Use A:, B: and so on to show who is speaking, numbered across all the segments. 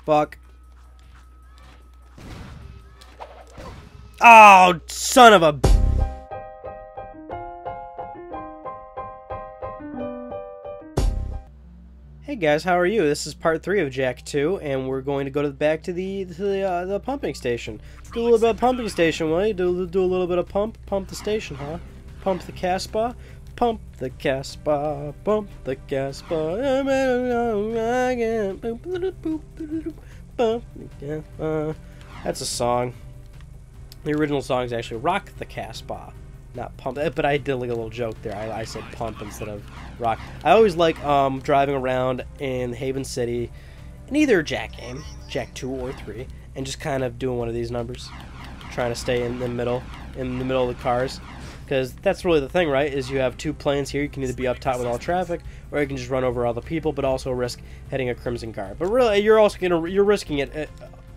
A: Fuck. Oh, son of a... Hey guys, how are you? This is part 3 of Jak 2, and we're going to go back to the pumping station. Do a little bit of pumping station, will you? Do a little bit of pump the station, huh? Pump the Casbah, pump the Casbah, pump the Casbah. That's a song. The original song is actually Rock the Casbah, not Pump. But I did like a little joke there. I said pump instead of rock. I always like driving around in Haven City in either Jak game, Jak 2 or 3, and just kind of doing one of these numbers, trying to stay in the middle of the cars, because that's really the thing, right? Is you have 2 planes here. You can either be up top with all traffic, or you can just run over all the people, but also risk hitting a crimson car. But really, you're risking it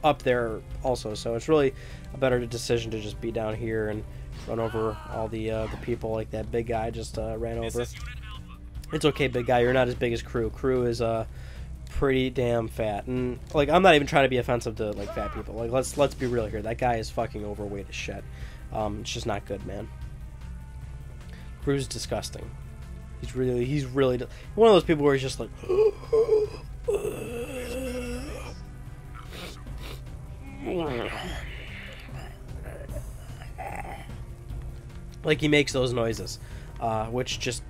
A: up there also, so it's really a better decision to just be down here and run over all the people like that big guy just ran over. It's okay, big guy. You're not as big as Krew. Krew is pretty damn fat, and like I'm not even trying to be offensive to like fat people. Like let's be real here. That guy is fucking overweight as shit. It's just not good, man. Krew's disgusting. He's really one of those people where he's just like. Like he makes those noises, which just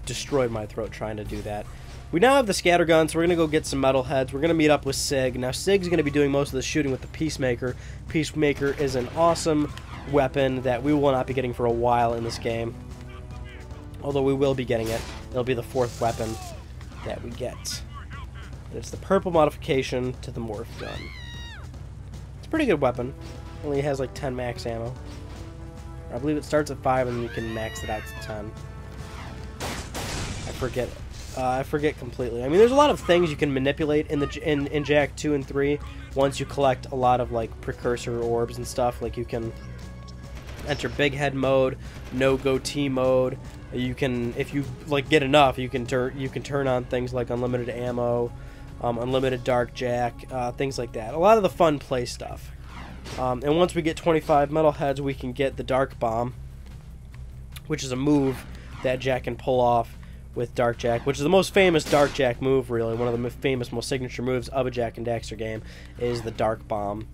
A: destroyed my throat trying to do that. We now have the scatter gun, so we're going to go get some metalheads. We're going to meet up with Sig. Now, Sig's going to be doing most of the shooting with the Peacemaker. Peacemaker is an awesome weapon that we will not be getting for a while in this game. Although we will be getting it. It'll be the 4th weapon that we get. It's the purple modification to the morph gun. It's a pretty good weapon. Only has like 10 max ammo. I believe it starts at 5 and you can max it out to 10. I forget completely. I mean, there's a lot of things you can manipulate in Jak 2 and 3 once you collect a lot of like precursor orbs and stuff. Like you can enter big head mode, no goatee mode. You can, if you like get enough, you can turn on things like unlimited ammo, unlimited dark Jak, things like that. A lot of the fun play stuff. And once we get 25 metalheads, we can get the Dark Bomb, which is a move that Jak can pull off with Dark Jak, which is the most famous Dark Jak move, really. One of the famous, most signature moves of a Jak and Daxter game is the Dark Bomb,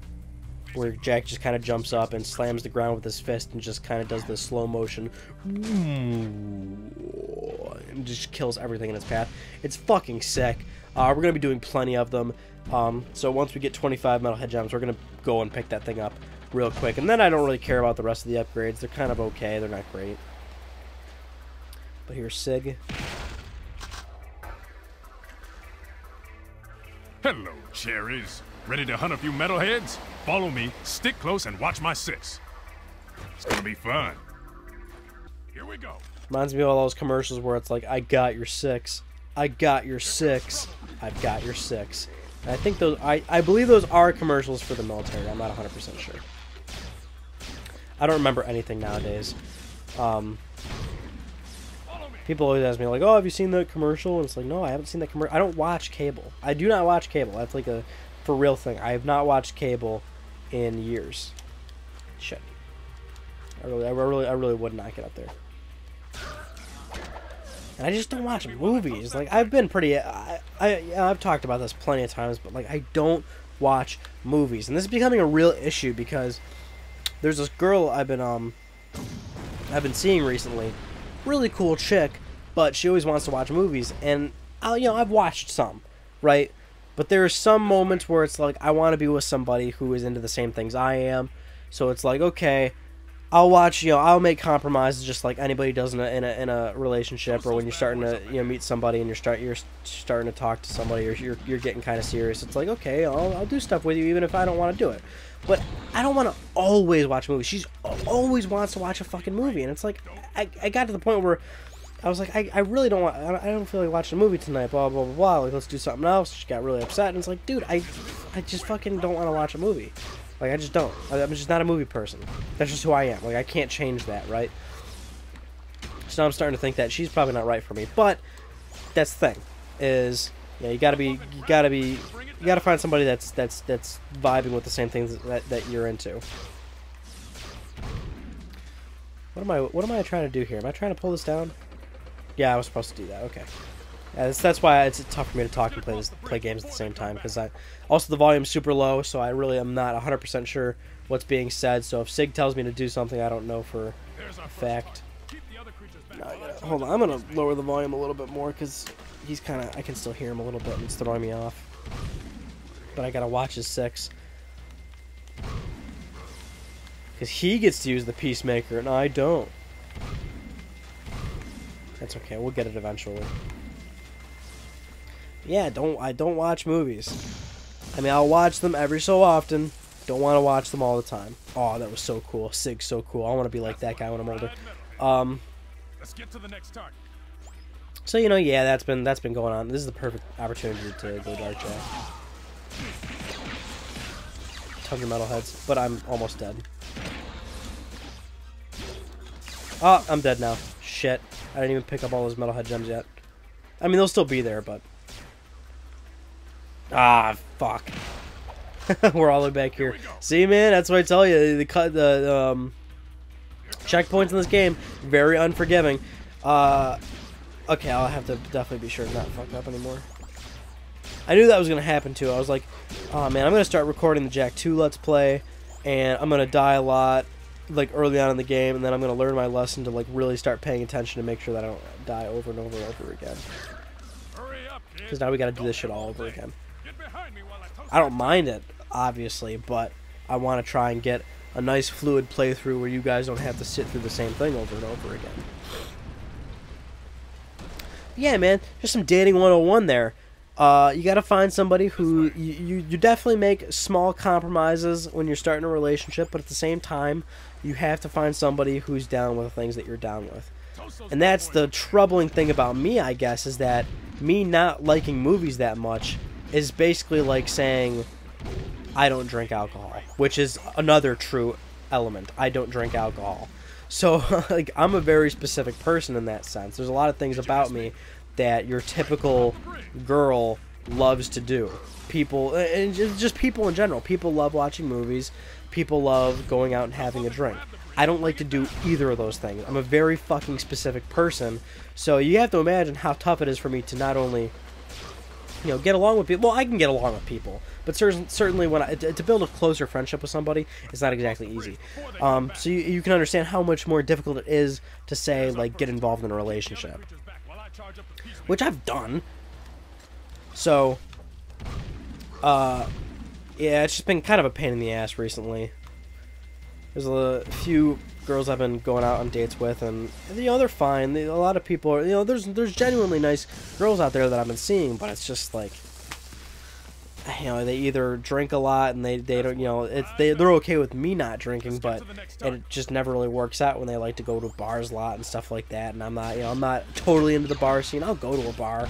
A: where Jak just kind of jumps up and slams the ground with his fist and just kind of does this slow motion and just kills everything in its path. It's fucking sick. We're going to be doing plenty of them. So once we get 25 metalhead gems, we're going to go and pick that thing up real quick. And then I don't really care about the rest of the upgrades. They're kind of okay. They're not great. But here's Sig.
B: Hello, cherries. Ready to hunt a few metalheads? Follow me, stick close, and watch my 6. It's gonna be fun. Here we go.
A: Reminds me of all those commercials where it's like, I got your 6. I got your 6. I've got your 6. And I think those, I believe those are commercials for the military. I'm not 100% sure. I don't remember anything nowadays. People always ask me, like, oh, have you seen that commercial? And it's like, no, I haven't seen that commercial. I don't watch cable. I do not watch cable. That's like a for real thing. I have not watched cable in years. Shit. I really would not get up there. And I just don't watch movies. Like, I've been pretty... I've talked about this plenty of times, but, like, I don't watch movies. And this is becoming a real issue because there's this girl I've been seeing recently. Really cool chick, but she always wants to watch movies, and I've watched some, right? But there are some moments where it's like I want to be with somebody who is into the same things I am, so it's like, okay, I'll watch, I'll make compromises just like anybody does in a relationship, or when you're starting to meet somebody and you're starting to talk to somebody, or you're getting kind of serious. It's like, okay, I'll do stuff with you even if I don't want to do it. But I don't want to always watch movies. She always wants to watch a fucking movie, and it's like I got to the point where I was like, I really don't want. I don't feel like watching a movie tonight. Blah blah blah blah. Like, let's do something else. She got really upset, and it's like, dude, I just fucking don't want to watch a movie. Like, I just don't. I'm just not a movie person. That's just who I am. Like, I can't change that, right? So now I'm starting to think that she's probably not right for me. But that's the thing, is Yeah, you gotta find somebody that's vibing with the same things that you're into. What am I trying to do here? Am I trying to pull this down? Yeah, I was supposed to do that. Okay. Yeah, that's why it's tough for me to talk and play games at the same time, because also the volume's super low, so I really am not 100% sure what's being said. So if Sig tells me to do something, I don't know for a fact. No, hold on, I'm gonna lower the volume a little bit more because he's I can still hear him a little bit and it's throwing me off. But I gotta watch his 6. Because he gets to use the Peacemaker and I don't. That's okay, we'll get it eventually. Yeah, I don't watch movies. I mean, I'll watch them every so often. Don't want to watch them all the time. Oh, that was so cool. Sig's so cool. I want to be like that guy when I'm older.
B: Let's get to the next target.
A: So yeah, that's been going on. This is the perfect opportunity to go Dark Jack. Tons of metalheads, but I'm almost dead. Oh, I'm dead now. Shit. I didn't even pick up all those metalhead gems yet. I mean, they'll still be there, but... Ah, fuck. We're all the way back here. See, man, that's what I tell you. The checkpoints in this game, very unforgiving. Okay, I'll have to definitely be sure to not fuck up anymore. I knew that was going to happen, too. I was like, oh, man, I'm going to start recording the Jak 2 Let's Play, and I'm going to die a lot, like, early on in the game, and then I'm going to learn my lesson to, like, really start paying attention to make sure that I don't die over and over and over again. Because now we got to do this shit all over again. I don't mind it, obviously, but I want to try and get a nice fluid playthrough where you guys don't have to sit through the same thing over and over again. Yeah, man, just some dating 101 there. You got to find somebody who you definitely make small compromises when you're starting a relationship, but at the same time, you have to find somebody who's down with the things that you're down with. And that's the troubling thing about me, I guess, is that me not liking movies that much is basically like saying I don't drink alcohol, which is another true element. I don't drink alcohol. So, like, I'm a very specific person in that sense. There's a lot of things about me that your typical girl loves to do. People, and just people in general. People love watching movies. People love going out and having a drink. I don't like to do either of those things. I'm a very fucking specific person. So you have to imagine how tough it is for me to not only, get along with people. Well, I can get along with people, but certainly when to build a closer friendship with somebody, it's not exactly easy. So you can understand how much more difficult it is to say, like, get involved in a relationship, which I've done. So, yeah, it's just been kind of a pain in the ass recently. There's a few girls I've been going out on dates with, and they're fine. A lot of people are, there's genuinely nice girls out there that I've been seeing, but it's just like, they either drink a lot and they don't, they're okay with me not drinking, but it just never really works out when they like to go to bars a lot and stuff like that. And I'm not, I'm not totally into the bar scene. I'll go to a bar.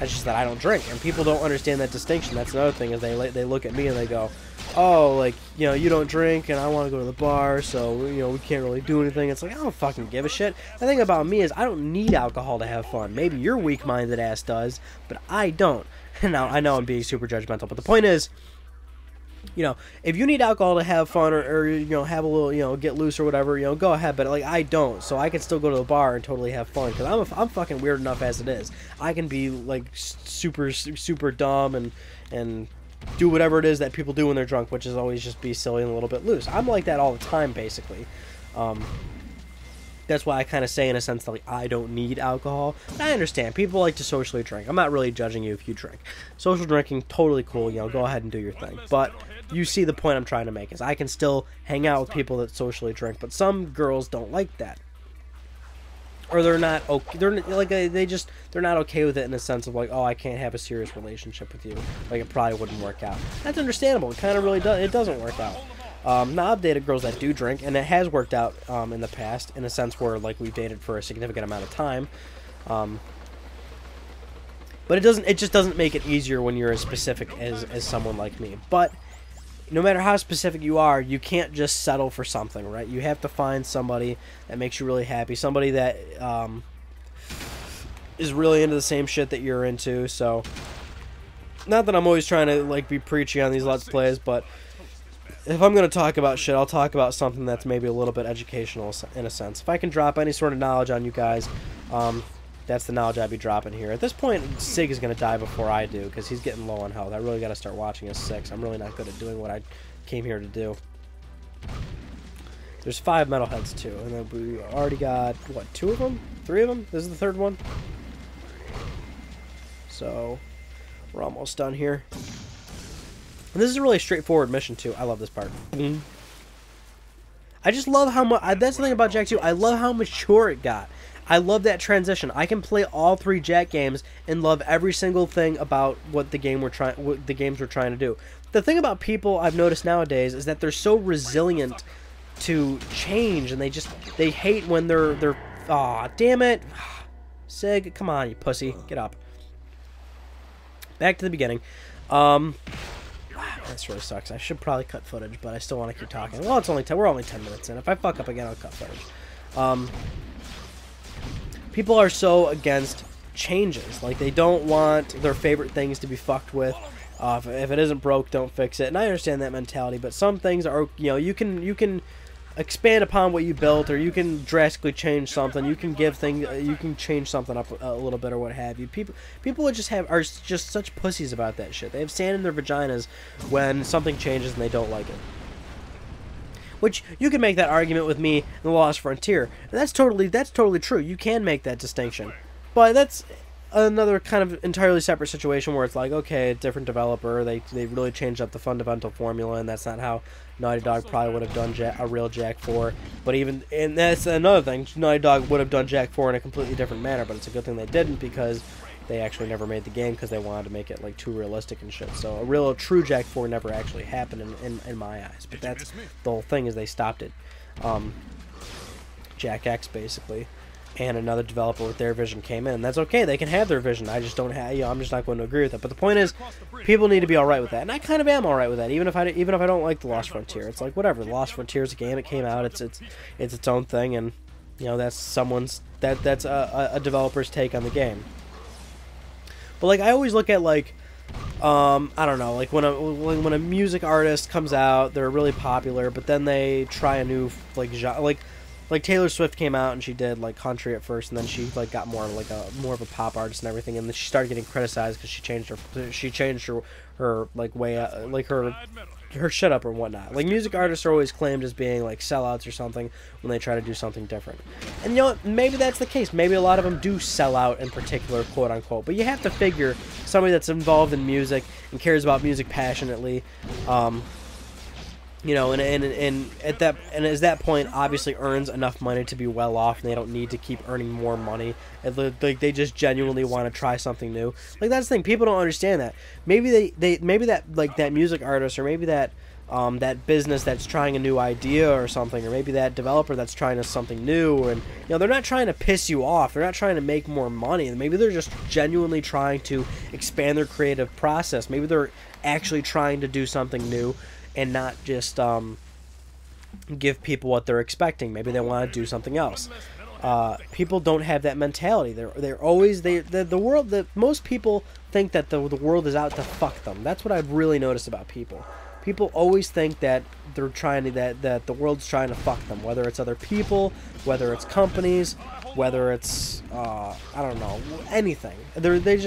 A: It's just that I don't drink, and people don't understand that distinction. That's another thing, is they look at me and they go, oh, like, you don't drink and I want to go to the bar, so, we can't really do anything. It's like, I don't fucking give a shit. The thing about me is I don't need alcohol to have fun. Maybe your weak-minded ass does, but I don't. Now, I know I'm being super judgmental, but the point is, if you need alcohol to have fun or have a little, get loose or whatever, go ahead, but, like, I don't, so I can still go to the bar and totally have fun, because I'm fucking weird enough as it is. I can be, like, super, super dumb and do whatever it is that people do when they're drunk, which is always just be silly and a little bit loose. I'm like that all the time, basically. That's why I kind of say, in a sense, that, like, I don't need alcohol. But I understand. People like to socially drink. I'm not really judging you if you drink. Social drinking, totally cool. Go ahead and do your thing. But you see the point I'm trying to make, is I can still hang out with people that socially drink. But some girls don't like that. Or they're not okay. They're not okay with it in a sense of, like, oh, I can't have a serious relationship with you. Like, it probably wouldn't work out. That's understandable. It kind of really does. It doesn't work out. Now, I've dated girls that do drink, and it has worked out in the past, in a sense where, like, we've dated for a significant amount of time. But it just doesn't make it easier when you're as specific as someone like me. But no matter how specific you are, you can't just settle for something, right? You have to find somebody that makes you really happy, somebody that is really into the same shit that you're into, so not that I'm always trying to like be preachy on these Let's Plays, but if I'm going to talk about shit, I'll talk about something that's maybe a little bit educational in a sense. If I can drop any sort of knowledge on you guys, that's the knowledge I'd be dropping here. At this point, Sig is going to die before I do, because he's getting low on health. I really got to start watching his 6. I'm really not good at doing what I came here to do. There's 5 metalheads, too, and then we already got, what, 2 of them? 3 of them? This is the 3rd one? So, we're almost done here. And this is a really straightforward mission, too. I love this part. Boom. I just love how much... That's the thing about Jak 2. I love how mature it got. I love that transition. I can play all 3 Jak games and love every single thing about what the games were trying to do. The thing about people I've noticed nowadays is that they're so resilient to change, and they hate when they're aw, damn it. Sig, come on, you pussy. Get up. Back to the beginning. This really sucks. I should probably cut footage, but I still want to keep talking. Well, it's only we're only 10 minutes in. If I fuck up again, I'll cut footage. People are so against changes. Like, they don't want their favorite things to be fucked with. If it isn't broke, don't fix it. And I understand that mentality, but some things are, you know, you can expand upon what you built, or you can drastically change something. You can give things, you can change something up a little bit, or what have you. People are just such pussies about that shit. They have sand in their vaginas when something changes and they don't like it. Which, you can make that argument with me in The Lost Frontier. And that's totally true. You can make that distinction. But that's another kind of entirely separate situation where it's like, okay, a different developer, they really changed up the fundamental formula, and that's not how Naughty Dog probably would have done a real Jak 4. But even, and that's another thing, Naughty Dog would have done Jak 4 in a completely different manner, but it's a good thing they didn't, because they actually never made the game because they wanted to make it like too realistic and shit. So a true Jak 4 never actually happened in my eyes. But that's the whole thing, is they stopped it. Jak X basically, and another developer with their vision came in, and that's okay. They can have their vision. I just don't have, you know, I'm just not going to agree with it. But the point is, people need to be all right with that, and I kind of am all right with that. Even if I don't like The Lost Frontier, it's like whatever. The Lost Frontier is a game. It came out. It's its own thing, and you know, that's that's a developer's take on the game. But like, I always look at like, I don't know, like when a music artist comes out, they're really popular, but then they try a new like genre, like Taylor Swift came out and she did like country at first, and then she like got more like more of a pop artist and everything, and then she started getting criticized because she changed her like way like her shit up and whatnot. Like, music artists are always claimed as being like sellouts or something when they try to do something different. And you know what? Maybe that's the case. Maybe a lot of them do sell out in particular, quote unquote. But you have to figure somebody that's involved in music and cares about music passionately, you know, and at that point obviously earns enough money to be well off, and they don't need to keep earning more money. Like, they just genuinely want to try something new. Like, that's the thing. People don't understand that. Maybe maybe that, like, that music artist, or maybe that that business that's trying a new idea or something, or maybe that developer that's trying something new, and you know, they're not trying to piss you off. They're not trying to make more money. Maybe they're just genuinely trying to expand their creative process. Maybe they're actually trying to do something new, and not just give people what they're expecting. Maybe they want to do something else. People don't have that mentality. They're always the world. Most people think that the world is out to fuck them. That's what I've really noticed about people. People always think that they're trying to that the world's trying to fuck them. Whether it's other people, whether it's companies, whether it's I don't know, anything.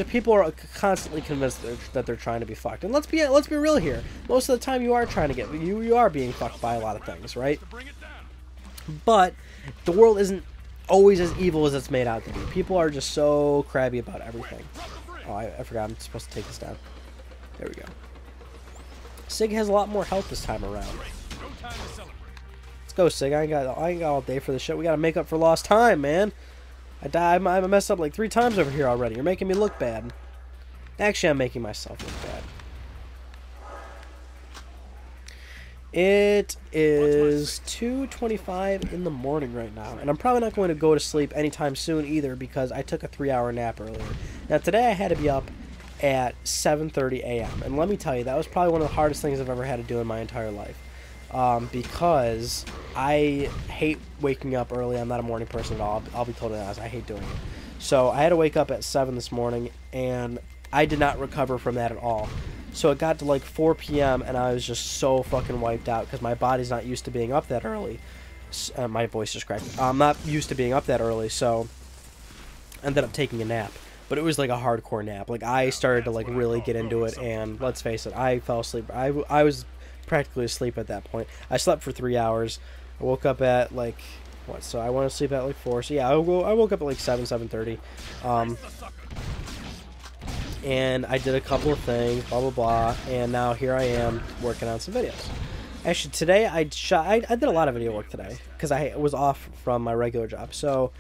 A: People are constantly convinced that they're trying to be fucked. And let's be real here. Most of the time, you are trying to you are being fucked by a lot of things, right? But the world isn't always as evil as it's made out to be. People are just so crabby about everything. Oh, I forgot. I'm supposed to take this down. There we go. Sig has a lot more health this time around. Let's go, Sig. I ain't got all day for this shit. We gotta make up for lost time, man. I messed up like 3 times over here already. You're making me look bad. Actually, I'm making myself look bad. It is 2:25 in the morning right now, and I'm probably not going to go to sleep anytime soon either, because I took a 3-hour nap earlier. Now, today I had to be up at 7:30 a.m. And let me tell you, that was probably one of the hardest things I've ever had to do in my entire life. Because I hate waking up early. I'm not a morning person at all. I'll be totally honest. I hate doing it. So I had to wake up at 7 this morning, and I did not recover from that at all. So it got to like 4 p.m. and I was just so fucking wiped out because my body's not used to being up that early. My voice just cracked. I'm not used to being up that early, so I ended up taking a nap. But it was like a hardcore nap. Like, I started to like really get into it, and let's face it, I fell asleep. I was practically asleep at that point. I slept for 3 hours. I woke up at like, what? So I went to sleep at like 4. So yeah, I woke up at like 7:30. And I did a couple of things, blah blah blah, and now here I am working on some videos. Actually, today I did a lot of video work today because I was off from my regular job. So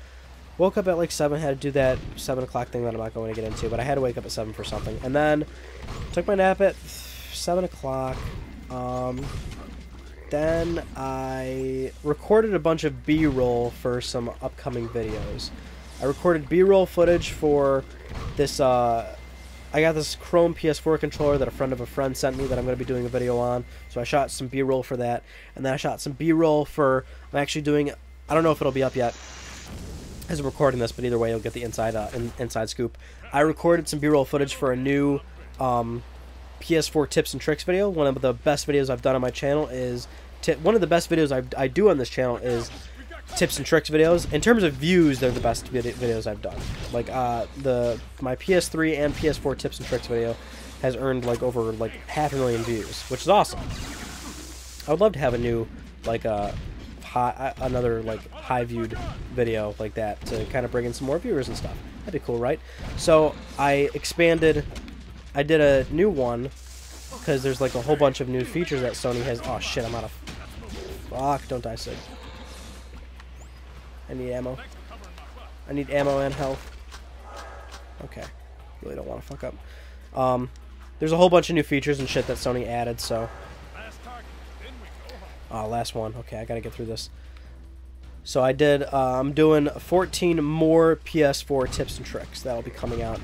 A: woke up at like 7, had to do that 7 o'clock thing that I'm not going to get into, but I had to wake up at 7 for something, and then took my nap at 7 o'clock. Then I recorded a bunch of B-roll for some upcoming videos. I recorded B-roll footage for this. I got this Chrome PS4 controller that a friend of a friend sent me that I'm going to be doing a video on. So I shot some B-roll for that. And then I shot some B-roll for... I'm actually doing... I don't know if it'll be up yet as I'm recording this, but either way, you'll get the inside scoop. I recorded some B-roll footage for a new PS4 tips and tricks video. One of the best videos I've done on my channel is... One of the best videos I do on this channel is tips and tricks videos. In terms of views, they're the best videos I've done. Like my PS3 and PS4 tips and tricks video has earned like over like 500,000 views, which is awesome. I would love to have a new like another like high viewed video like that to kind of bring in some more viewers and stuff. That'd be cool, right? So I did a new one because there's like a whole bunch of new features that Sony has. Oh shit, I'm out of... Fuck, don't die, Sig. I need ammo. I need ammo and health. Okay. Really don't want to fuck up. There's a whole bunch of new features and shit that Sony added, so... Oh, last one. Okay, I gotta get through this. So I did, I'm doing 14 more PS4 tips and tricks. That'll be coming out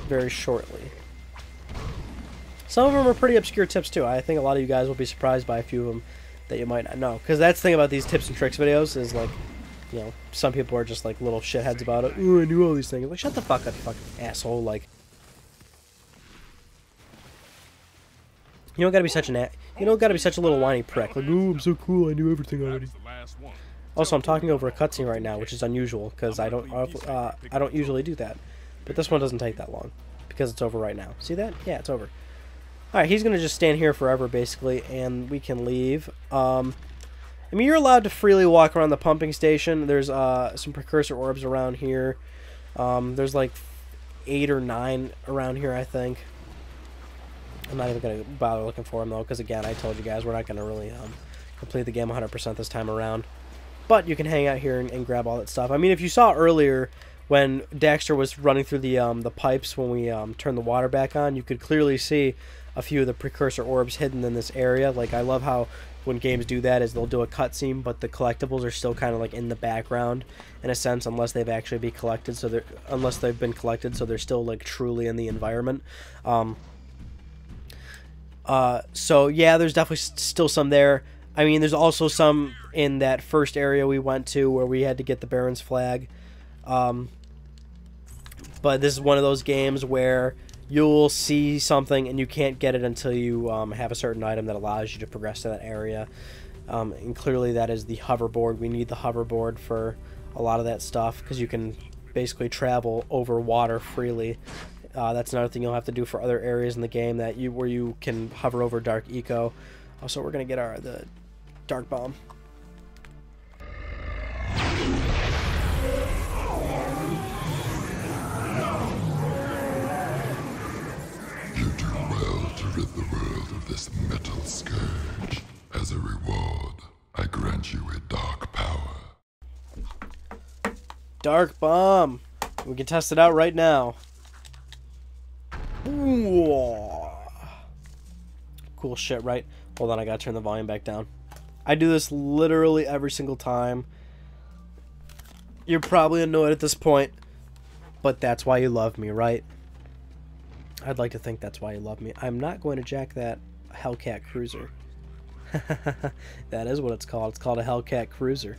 A: very shortly. Some of them are pretty obscure tips, too. I think a lot of you guys will be surprised by a few of them that you might not know. Because that's the thing about these tips and tricks videos is, like, you know, some people are just, like, little shitheads about it. Ooh, I knew all these things. Like, shut the fuck up, you fucking asshole. Like, you don't gotta be such a little whiny prick. Like, ooh, I'm so cool, I knew everything already. Also, I'm talking over a cutscene right now, which is unusual, because I don't usually do that. But this one doesn't take that long, because it's over right now. See that? Yeah, it's over. Alright, he's gonna just stand here forever, basically, and we can leave. I mean, you're allowed to freely walk around the pumping station. There's some precursor orbs around here. There's like 8 or 9 around here, I think. I'm not even going to bother looking for them, though, because, again, I told you guys we're not going to really complete the game 100% this time around. But you can hang out here and grab all that stuff. I mean, if you saw earlier when Daxter was running through the pipes when we turned the water back on, you could clearly see a few of the precursor orbs hidden in this area. Like, I love how when games do that is they'll do a cutscene, but the collectibles are still kind of like in the background in a sense, unless they've actually been collected. So they're still like truly in the environment. So yeah, there's definitely still some there. I mean, there's also some in that first area we went to where we had to get the Baron's flag. But this is one of those games where you'll see something and you can't get it until you have a certain item that allows you to progress to that area. And clearly that is the hoverboard. We need the hoverboard for a lot of that stuff because you can basically travel over water freely. That's another thing you'll have to do for other areas in the game where you can hover over Dark Eco. Also, we're gonna get the Dark Bomb.
C: You do well to rid the world of this metal scourge. As a reward, I grant you a dark power.
A: Dark Bomb. We can test it out right now. Ooh. Cool shit, right? Hold on, I gotta turn the volume back down. I do this literally every single time. You're probably annoyed at this point, but that's why you love me, right? I'd like to think that's why you love me. I'm not going to jack that Hellcat Cruiser. That is what it's called. It's called a Hellcat Cruiser.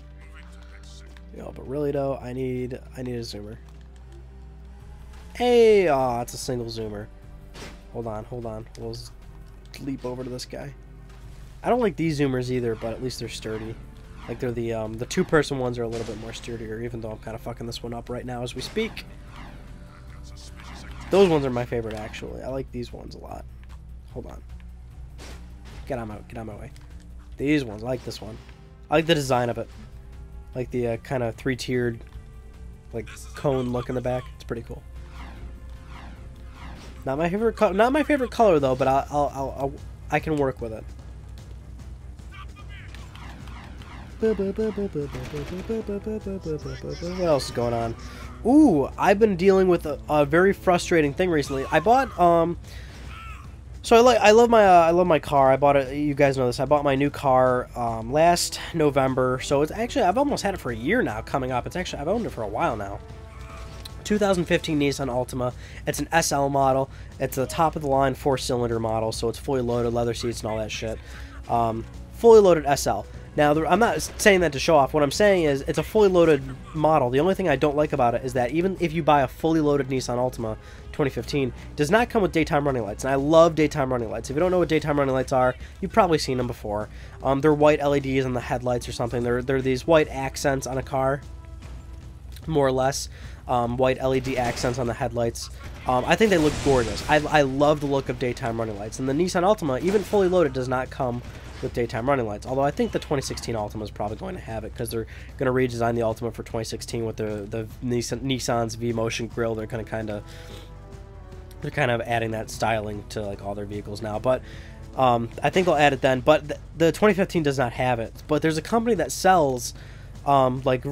A: Yo, but really though, I need a zoomer. Hey, aw, it's a single zoomer. Hold on. We'll leap over to this guy. I don't like these zoomers either, but at least they're sturdy. Like they're the two-person ones are a little bit more sturdier, even though I'm kind of fucking this one up right now as we speak. Those ones are my favorite, actually. I like these ones a lot. Hold on. Get out of my way. These ones, I like this one. I like the design of it. Like the kind of three-tiered, like cone look in the back. It's pretty cool. Not my favorite color though, but I can work with it. What else is going on? Ooh, I've been dealing with a very frustrating thing recently. I bought so I love my car. I bought it. You guys know this. I bought my new car last November. So it's actually, I've almost had it for a year now. Coming up, it's actually, I've owned it for a while now. 2015 Nissan Altima. It's an SL model. It's a top of the line 4-cylinder model. So it's fully loaded, leather seats and all that shit. Fully loaded SL. Now, I'm not saying that to show off. What I'm saying is it's a fully loaded model. The only thing I don't like about it is that even if you buy a fully loaded Nissan Altima 2015, it does not come with daytime running lights. And I love daytime running lights. If you don't know what daytime running lights are, you've probably seen them before. They're white LEDs on the headlights or something. They're these white accents on a car, more or less. White LED accents on the headlights. I think they look gorgeous. I love the look of daytime running lights. And the Nissan Altima, even fully loaded, does not come with daytime running lights. Although I think the 2016 Altima is probably going to have it because they're going to redesign the Altima for 2016 with the Nissan's V-Motion grille. They're kind of adding that styling to like all their vehicles now. But I think they'll add it then. But the 2015 does not have it. But there's a company that sells like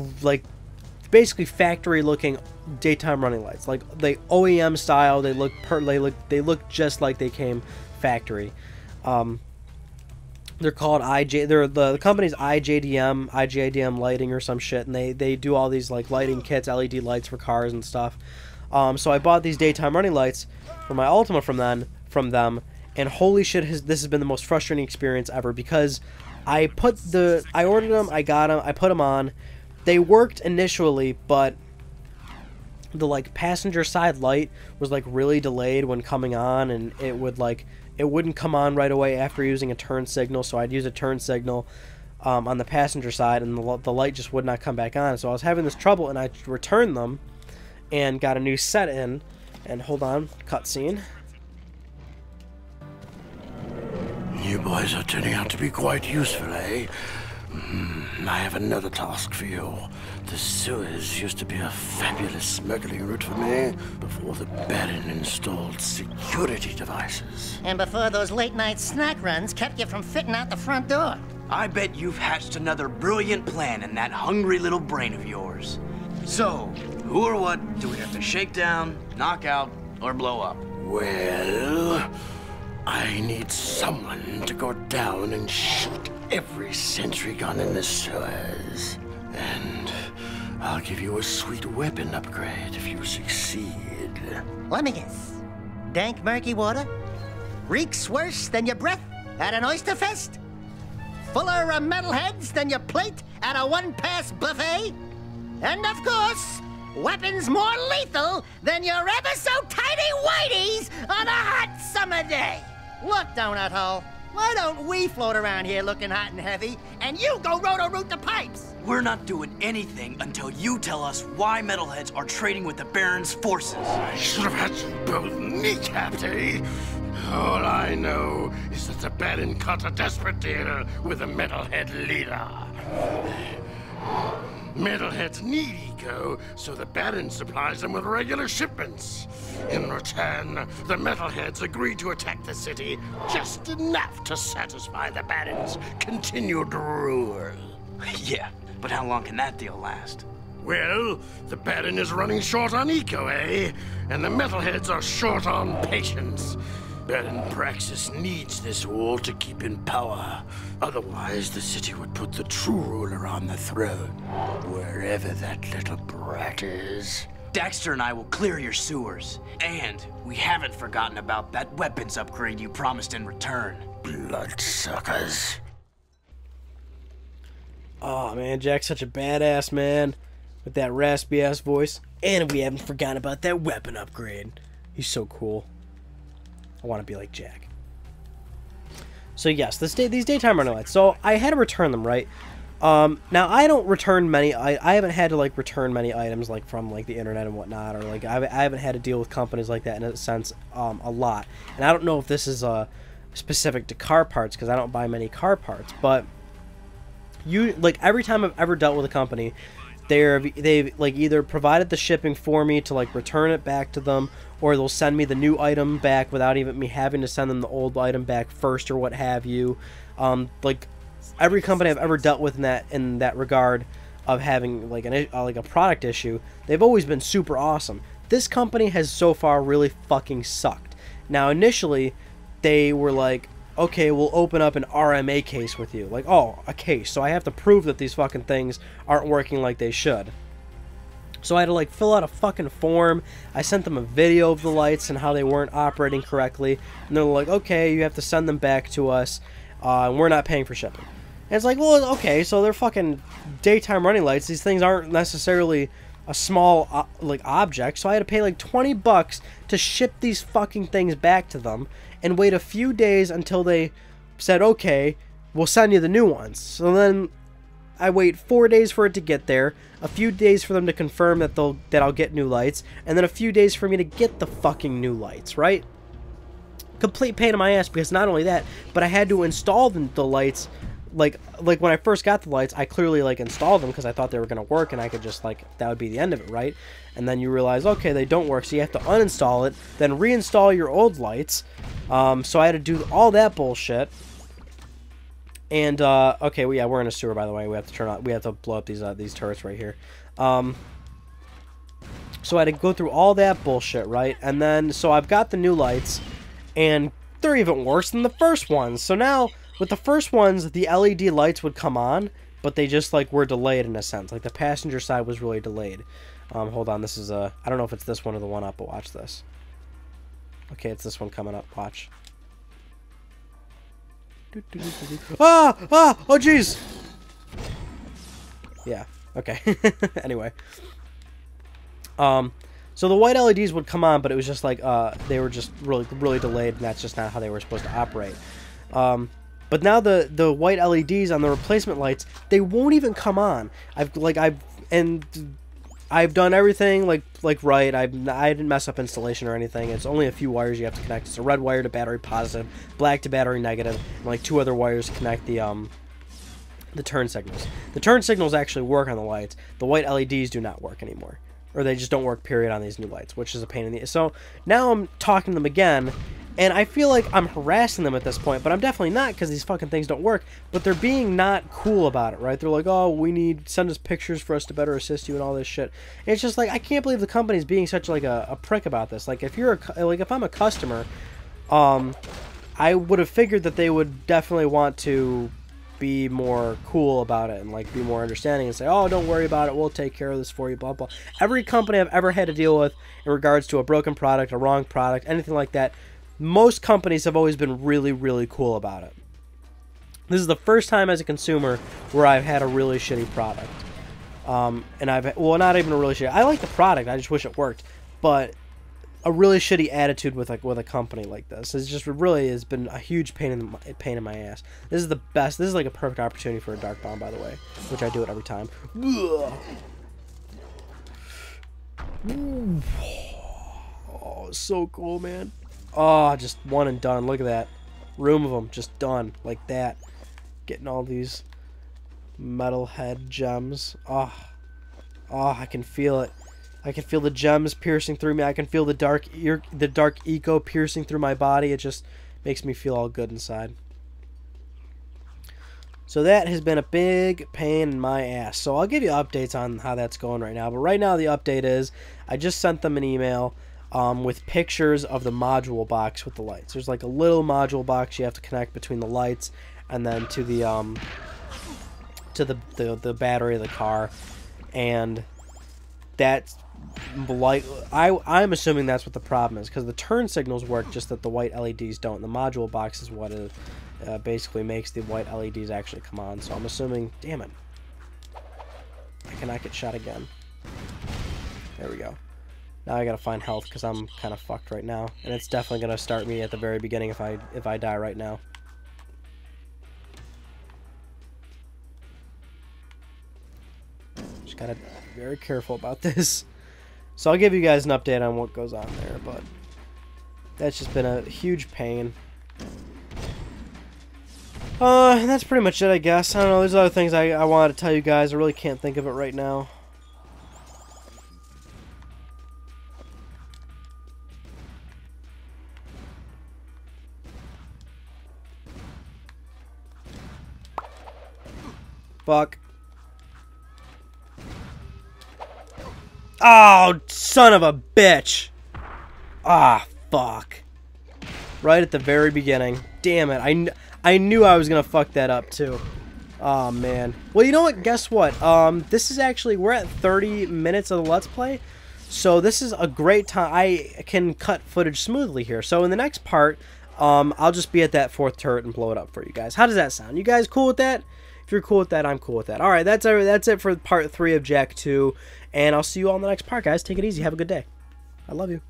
A: basically factory looking daytime running lights, like they OEM style. They look just like they came factory. They're called the company's IJDM lighting or some shit, and they do all these like lighting kits, LED lights for cars and stuff. So I bought these daytime running lights for my Altima from them, and holy shit, this has been the most frustrating experience ever because I ordered them, I got them, I put them on. They worked initially, but the like passenger side light was like really delayed when coming on, and it wouldn't come on right away after using a turn signal. So I'd use a turn signal on the passenger side, and the light just would not come back on. So I was having this trouble, and I returned them and got a new set in. And hold on, cutscene.
D: You boys are turning out to be quite useful, eh? I have another task for you. The sewers used to be a fabulous smuggling route for me before the Baron installed security devices.
E: And before those late-night snack runs kept you from fitting out the front door.
F: I bet you've hatched another brilliant plan in that hungry little brain of yours. So, who or what do we have to shake down, knock out, or blow up?
D: Well, I need someone to go down and shoot every sentry gun in the sewers. And I'll give you a sweet weapon upgrade if you succeed.
E: Let me guess. Dank murky water? Reeks worse than your breath at an oyster fest? Fuller of metalheads than your plate at a one-pass buffet? And of course, weapons more lethal than your ever-so-tiny whiteys on a hot summer day. Look, Donut Hole, why don't we float around here looking hot and heavy, and you go roto-root the pipes?
F: We're not doing anything until you tell us why metalheads are trading with the Baron's forces.
D: I should have had you both kneecapped, eh? All I know is that the Baron cut a desperate deal with the metalhead leader. Metalheads need eco, so the Baron supplies them with regular shipments. In return, the Metalheads agreed to attack the city just enough to satisfy the Baron's continued rule.
F: Yeah, but how long can that deal last?
D: Well, the Baron is running short on eco, eh? And the Metalheads are short on patience. Baron Praxis needs this wall to keep in power. Otherwise, the city would put the true ruler on the throne, wherever that little brat is.
F: Daxter and I will clear your sewers. And we haven't forgotten about that weapons upgrade you promised in return.
D: Bloodsuckers.
A: Oh man, Jack's such a badass, man. with that raspy ass voice. And we haven't forgotten about that weapon upgrade. He's so cool. I want to be like Jack. So yes, these daytime running lights. So I had to return them, right? Now I don't return many. I haven't had to like return many items like from like the internet and whatnot, or like I haven't had to deal with companies like that in a sense a lot. And I don't know if this is specific to car parts because I don't buy many car parts. But like every time I've ever dealt with a company, they've like either provided the shipping for me to like return it back to them, or they'll send me the new item back without even me having to send them the old item back first or what have you. Like every company I've ever dealt with in that regard of having like a product issue, they've always been super awesome. This company has so far really fucking sucked. Now initially they were like, okay, we'll open up an RMA case with you. Like, oh, a case. So I have to prove that these fucking things aren't working like they should. So I had to like fill out a fucking form. I sent them a video of the lights and how they weren't operating correctly. And they're like, okay, you have to send them back to us. And we're not paying for shipping. And it's like, well, okay, so they're fucking daytime running lights. These things aren't necessarily a small like object. So I had to pay like $20 to ship these fucking things back to them and wait a few days until they said, okay, we'll send you the new ones. So then I wait 4 days for it to get there, a few days for them to confirm that I'll get new lights, and then a few days for me to get the fucking new lights, right? Complete pain in my ass, because not only that, but I had to install the lights. Like when I first got the lights, I clearly like installed them because I thought they were gonna work, and I could just like that would be the end of it, right? And then you realize, okay, they don't work, so you have to uninstall it, then reinstall your old lights. So I had to do all that bullshit. And okay, well, yeah, we're in a sewer, by the way. We have to blow up these turrets right here. So I had to go through all that bullshit, right? And then so I've got the new lights, and they're even worse than the first ones. So now with the first ones, the LED lights would come on, but they just like were delayed in a sense. Like the passenger side was really delayed. Hold on, this is I don't know if it's this one or the one up, but watch this. Okay, it's this one coming up. Watch. Oh jeez. Yeah. Okay. Anyway. So the white LEDs would come on, but it was just like they were just really delayed, and that's just not how they were supposed to operate. But now the white LEDs on the replacement lights, they won't even come on. I've done everything like right. I didn't mess up installation or anything. It's only a few wires you have to connect. It's a red wire to battery positive, black to battery negative, and like 2 other wires to connect the turn signals. The turn signals actually work on the lights. The white LEDs do not work anymore, or they just don't work period on these new lights, which is a pain in the. So now I'm talking to them again, and I feel like I'm harassing them at this point, but I'm definitely not, because these fucking things don't work. But they're being not cool about it, right? They're like, oh, send us pictures for us to better assist you and all this shit. And it's just like, I can't believe the company's being such like a prick about this. Like if I'm a customer, I would have figured that they would definitely want to be more cool about it and like be more understanding and say, oh, don't worry about it, we'll take care of this for you, blah blah. Every company I've ever had to deal with in regards to a broken product, a wrong product, anything like that, most companies have always been really cool about it. This is the first time as a consumer where I've had a really shitty product. And not even a really shitty. I like the product, I just wish it worked. But a really shitty attitude with a company like this. It's just really has been a huge pain in my ass. This is the best. This is like a perfect opportunity for a dark bomb, by the way, which I do it every time. Oh, so cool, man. Oh, just one and done. Look at that. Room of them, just done. Like that. Getting all these metal head gems. Oh, I can feel it. I can feel the gems piercing through me. I can feel the dark eco piercing through my body. It just makes me feel all good inside. So that has been a big pain in my ass. So I'll give you updates on how that's going right now. But right now the update is I just sent them an email with pictures of the module box with the lights. There's like a little module box you have to connect between the lights and then to the battery of the car, and that's like I'm assuming that's what the problem is, because the turn signals work, just that the white LEDs don't. The module box is what basically makes the white LEDs actually come on. So I'm assuming, damn it, I cannot get shot again. There we go. Now I gotta find health because I'm kind of fucked right now, and it's definitely gonna start me at the very beginning if I die right now. Just gotta be very careful about this. So I'll give you guys an update on what goes on there, but that's just been a huge pain. And that's pretty much it, I guess. I don't know, there's other things I wanted to tell you guys. I really can't think of it right now. Fuck. Oh, son of a bitch. Ah, fuck. Right at the very beginning. Damn it. I knew I was going to fuck that up, too. Oh, man. Well, you know what? Guess what? This is actually... We're at 30 minutes of the Let's Play. So this is a great time. I can cut footage smoothly here. So in the next part, I'll just be at that 4th turret and blow it up for you guys. How does that sound? You guys cool with that? If you're cool with that, I'm cool with that. Alright, that's it for part 3 of Jak 2. And I'll see you all in the next part, guys. Take it easy. Have a good day. I love you.